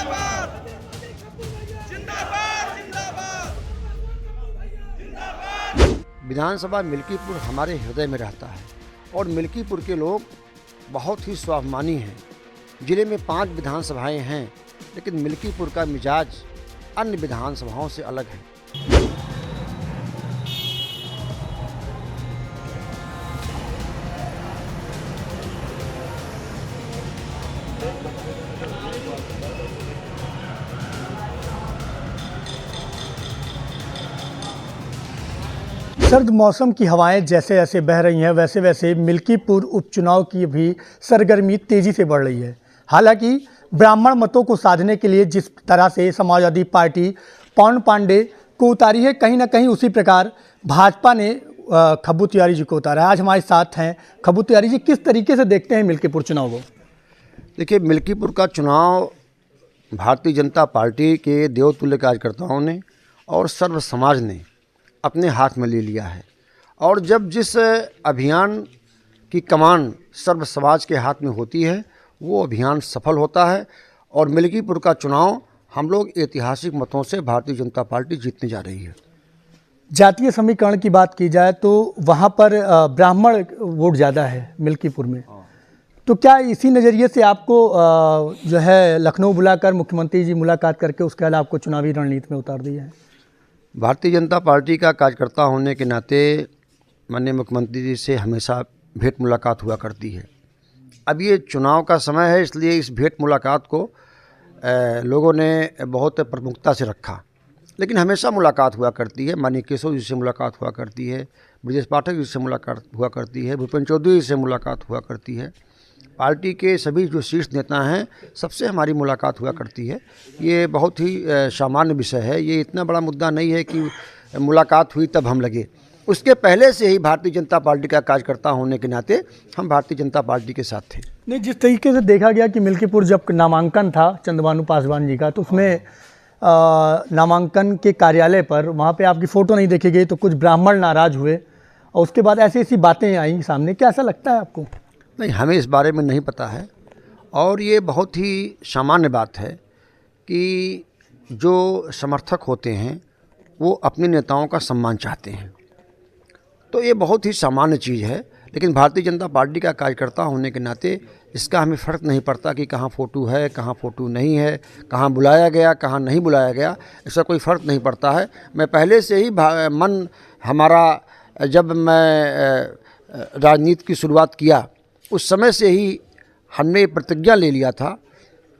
जिंदाबाद जिंदाबाद जिंदाबाद। विधानसभा मिल्कीपुर हमारे हृदय में रहता है और मिल्कीपुर के लोग बहुत ही स्वाभिमानी हैं। जिले में 5 विधानसभाएं हैं, लेकिन मिल्कीपुर का मिजाज अन्य विधानसभाओं से अलग है। सर्द मौसम की हवाएं जैसे जैसे बह रही हैं, वैसे वैसे मिल्कीपुर उपचुनाव की भी सरगर्मी तेजी से बढ़ रही है। हालांकि ब्राह्मण मतों को साधने के लिए जिस तरह से समाजवादी पार्टी पवन पांडे को उतारी है, कहीं ना कहीं उसी प्रकार भाजपा ने खब्बू तिवारी जी को उतारा है। आज हमारे साथ हैं खब्बू तिवारी जी। किस तरीके से देखते हैं मिल्कीपुर चुनाव को? देखिए, मिल्कीपुर का चुनाव भारतीय जनता पार्टी के देवतुल्य कार्यकर्ताओं ने और सर्व समाज ने अपने हाथ में ले लिया है। और जब जिस अभियान की कमान सर्व समाज के हाथ में होती है, वो अभियान सफल होता है। और मिल्कीपुर का चुनाव हम लोग ऐतिहासिक मतों से भारतीय जनता पार्टी जीतने जा रही है। जातीय समीकरण की बात की जाए तो वहाँ पर ब्राह्मण वोट ज़्यादा है मिल्कीपुर में। तो क्या इसी नज़रिए से आपको जो है लखनऊ बुलाकर मुख्यमंत्री जी मुलाकात करके उसके बाद आपको चुनावी रणनीति में उतार दिया है? भारतीय जनता पार्टी का कार्यकर्ता होने के नाते माननीय मुख्यमंत्री जी से हमेशा भेंट मुलाकात हुआ करती है। अब ये चुनाव का समय है, इसलिए इस भेंट मुलाकात को लोगों ने बहुत प्रमुखता से रखा, लेकिन हमेशा मुलाकात हुआ करती है। माननीय केशव जी से मुलाकात हुआ करती है, ब्रजेश पाठक जी से मुलाकात हुआ करती है, भूपेन्द्र चौधरी जी से मुलाकात हुआ करती है। पार्टी के सभी जो शीर्ष नेता हैं, सबसे हमारी मुलाकात हुआ करती है। ये बहुत ही सामान्य विषय है। ये इतना बड़ा मुद्दा नहीं है कि मुलाकात हुई तब हम लगे। उसके पहले से ही भारतीय जनता पार्टी का कार्यकर्ता होने के नाते हम भारतीय जनता पार्टी के साथ थे। नहीं, जिस तरीके से देखा गया कि मिल्कीपुर जब नामांकन था चंद्रभानु पासवान जी का, तो उसमें नामांकन के कार्यालय पर वहाँ पे आपकी फ़ोटो नहीं देखी गई, तो कुछ ब्राह्मण नाराज़ हुए और उसके बाद ऐसी ऐसी बातें आई सामने। क्या ऐसा लगता है आपको? नहीं, हमें इस बारे में नहीं पता है। और ये बहुत ही सामान्य बात है कि जो समर्थक होते हैं वो अपने नेताओं का सम्मान चाहते हैं, तो ये बहुत ही सामान्य चीज़ है। लेकिन भारतीय जनता पार्टी का कार्यकर्ता होने के नाते इसका हमें फ़र्क नहीं पड़ता कि कहाँ फ़ोटो है, कहाँ फ़ोटो नहीं है, कहाँ बुलाया गया, कहाँ नहीं बुलाया गया, इसका कोई फ़र्क नहीं पड़ता है। मैं पहले से ही मन हमारा, जब मैं राजनीति की शुरुआत किया उस समय से ही हमने प्रतिज्ञा ले लिया था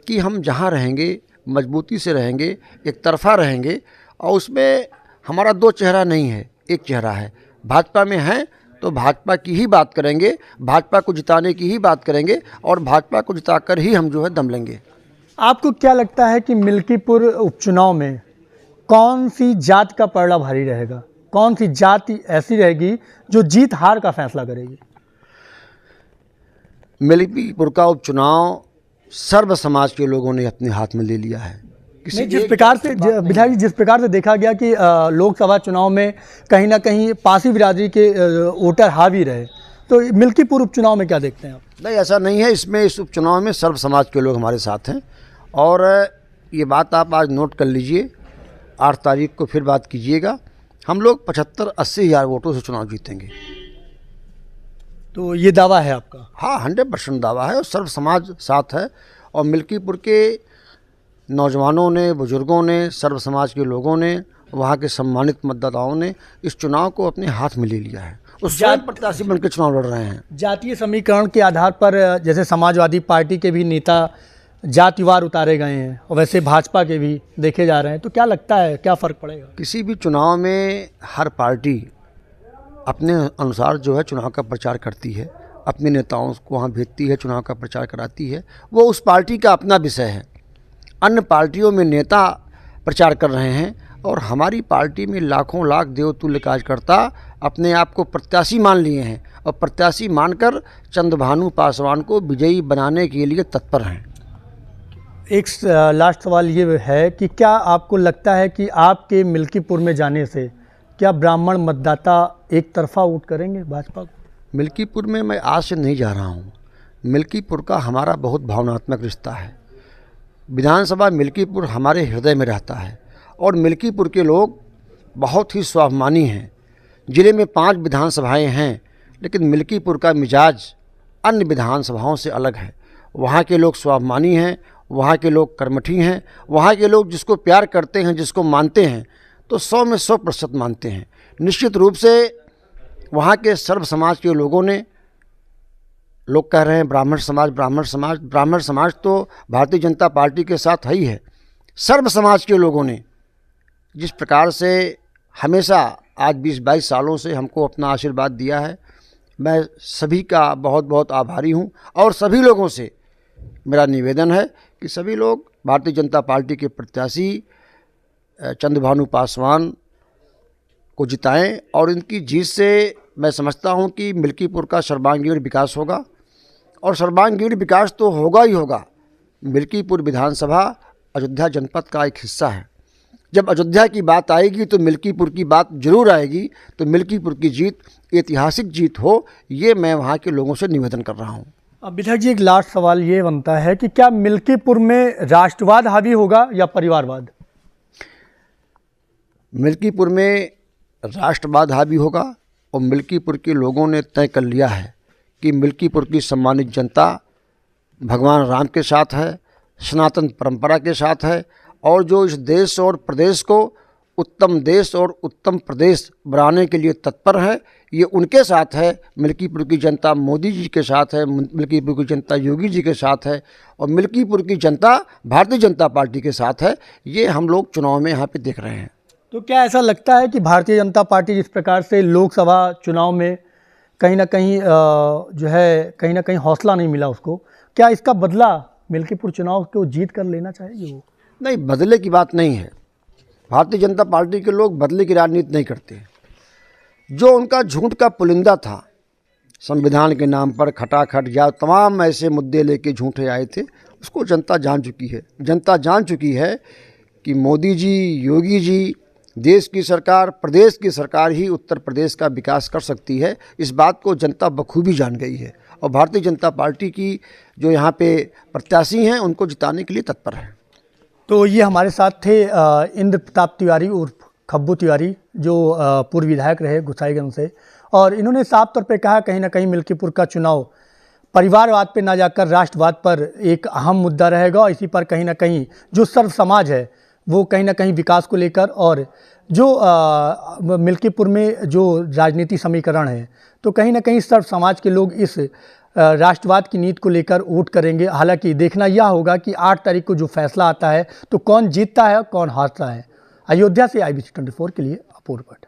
कि हम जहाँ रहेंगे मजबूती से रहेंगे, एक तरफा रहेंगे। और उसमें हमारा 2 चेहरा नहीं है, एक चेहरा है। भाजपा में हैं तो भाजपा की ही बात करेंगे, भाजपा को जिताने की ही बात करेंगे और भाजपा को जिताकर ही हम जो है दम लेंगे। आपको क्या लगता है कि मिल्कीपुर उपचुनाव में कौन सी जात का पलड़ा भारी रहेगा? कौन सी जाति ऐसी रहेगी जो जीत हार का फैसला करेगी? मिल्कीपुर का उपचुनाव सर्व समाज के लोगों ने अपने हाथ में ले लिया है। नहीं, जिस प्रकार से विधायक जी, जिस प्रकार से देखा गया कि लोकसभा चुनाव में कहीं ना कहीं पासी बिरादरी के वोटर हावी रहे, तो मिल्कीपुर उपचुनाव में क्या देखते हैं आप? नहीं, ऐसा नहीं है। इसमें इस उपचुनाव में सर्व समाज के लोग हमारे साथ हैं। और ये बात आप आज नोट कर लीजिए, 8 तारीख को फिर बात कीजिएगा। हम लोग 75-80 हज़ार वोटों से चुनाव जीतेंगे। तो ये दावा है आपका? हाँ, 100% दावा है और सर्व समाज साथ है। और मिल्कीपुर के नौजवानों ने, बुजुर्गों ने, सर्व समाज के लोगों ने, वहाँ के सम्मानित मतदाताओं ने इस चुनाव को अपने हाथ में ले लिया है। उस स्वयं प्रत्याशी बनकर चुनाव लड़ रहे हैं। जातीय समीकरण के आधार पर जैसे समाजवादी पार्टी के भी नेता जातिवार उतारे गए हैं और वैसे भाजपा के भी देखे जा रहे हैं, तो क्या लगता है क्या फ़र्क पड़ेगा? किसी भी चुनाव में हर पार्टी अपने अनुसार जो है चुनाव का प्रचार करती है, अपने नेताओं को वहाँ भेजती है, चुनाव का प्रचार कराती है। वो उस पार्टी का अपना विषय है। अन्य पार्टियों में नेता प्रचार कर रहे हैं और हमारी पार्टी में लाखों लाख देवतुल्य कार्यकर्ता अपने आप को प्रत्याशी मान लिए हैं और प्रत्याशी मानकर चंद्रभानु पासवान को विजयी बनाने के लिए तत्पर हैं। एक लास्ट सवाल ये है कि क्या आपको लगता है कि आपके मिल्कीपुर में जाने से क्या ब्राह्मण मतदाता एक तरफा वोट करेंगे भाजपा को? मिल्कीपुर में मैं आज से नहीं जा रहा हूँ। मिल्कीपुर का हमारा बहुत भावनात्मक रिश्ता है। विधानसभा मिल्कीपुर हमारे हृदय में रहता है और मिल्कीपुर के लोग बहुत ही स्वाभिमानी हैं। ज़िले में 5 विधानसभाएं हैं, लेकिन मिल्कीपुर का मिजाज अन्य विधानसभाओं से अलग है। वहाँ के लोग स्वाभिमानी हैं, वहाँ के लोग कर्मठी हैं, वहाँ के लोग जिसको प्यार करते हैं, जिसको मानते हैं तो 100 में 100% मानते हैं। निश्चित रूप से वहाँ के सर्व समाज के लोगों ने, लोग कह रहे हैं ब्राह्मण समाज तो भारतीय जनता पार्टी के साथ है ही है। सर्व समाज के लोगों ने जिस प्रकार से हमेशा आज 20-22 सालों से हमको अपना आशीर्वाद दिया है, मैं सभी का बहुत बहुत आभारी हूँ। और सभी लोगों से मेरा निवेदन है कि सभी लोग भारतीय जनता पार्टी के प्रत्याशी चंद्रभानु पासवान को जिताएं और इनकी जीत से मैं समझता हूं कि मिल्कीपुर का सर्वांगीण विकास होगा। और सर्वांगीण विकास तो होगा ही होगा। मिल्कीपुर विधानसभा अयोध्या जनपद का एक हिस्सा है। जब अयोध्या की बात आएगी तो मिल्कीपुर की बात जरूर आएगी। तो मिल्कीपुर की जीत ऐतिहासिक जीत हो, ये मैं वहाँ के लोगों से निवेदन कर रहा हूँ। अब विधायक जी, एक लास्ट सवाल ये बनता है कि क्या मिल्कीपुर में राष्ट्रवाद हावी होगा या परिवारवाद? मिल्कीपुर में राष्ट्रवाद हावी होगा और मिल्कीपुर के लोगों ने तय कर लिया है कि मिल्कीपुर की सम्मानित जनता भगवान राम के साथ है, सनातन परंपरा के साथ है और जो इस देश और प्रदेश को उत्तम देश और उत्तम प्रदेश बनाने के लिए तत्पर है, ये उनके साथ है। मिल्कीपुर की जनता मोदी जी के साथ है, मिल्कीपुर की जनता योगी जी के साथ है और मिल्कीपुर की जनता भारतीय जनता पार्टी के साथ है। ये हम लोग चुनाव में यहाँ पे देख रहे हैं। तो क्या ऐसा लगता है कि भारतीय जनता पार्टी जिस प्रकार से लोकसभा चुनाव में कहीं ना कहीं हौसला नहीं मिला उसको, क्या इसका बदला मिल्कीपुर चुनाव को जीत कर लेना चाहेगी वो? नहीं, बदले की बात नहीं है। भारतीय जनता पार्टी के लोग बदले की राजनीति नहीं करते। जो उनका झूठ का पुलिंदा था, संविधान के नाम पर खटाखट या तमाम ऐसे मुद्दे लेके झूठे आए थे, उसको जनता जान चुकी है। जनता जान चुकी है कि मोदी जी, योगी जी, देश की सरकार, प्रदेश की सरकार ही उत्तर प्रदेश का विकास कर सकती है। इस बात को जनता बखूबी जान गई है और भारतीय जनता पार्टी की जो यहाँ पे प्रत्याशी हैं उनको जिताने के लिए तत्पर है। तो ये हमारे साथ थे इंद्र प्रताप तिवारी उर्फ खब्बू तिवारी, जो पूर्व विधायक रहे गोसाईगंज से, और इन्होंने साफ तौर पे कहा कहीं ना कहीं मिल्कीपुर का चुनाव परिवारवाद पे ना जाकर राष्ट्रवाद पर एक अहम मुद्दा रहेगा और इसी पर कहीं ना कहीं जो सर्व समाज है वो कहीं ना कहीं विकास को लेकर, और जो मिल्कीपुर में जो राजनीति समीकरण है तो कहीं ना कहीं सर्व समाज के लोग इस राष्ट्रवाद की नीति को लेकर वोट करेंगे। हालांकि देखना यह होगा कि 8 तारीख को जो फैसला आता है तो कौन जीतता है और कौन हारता है। अयोध्या से IBC 24 के लिए अपूर्व भट्ट।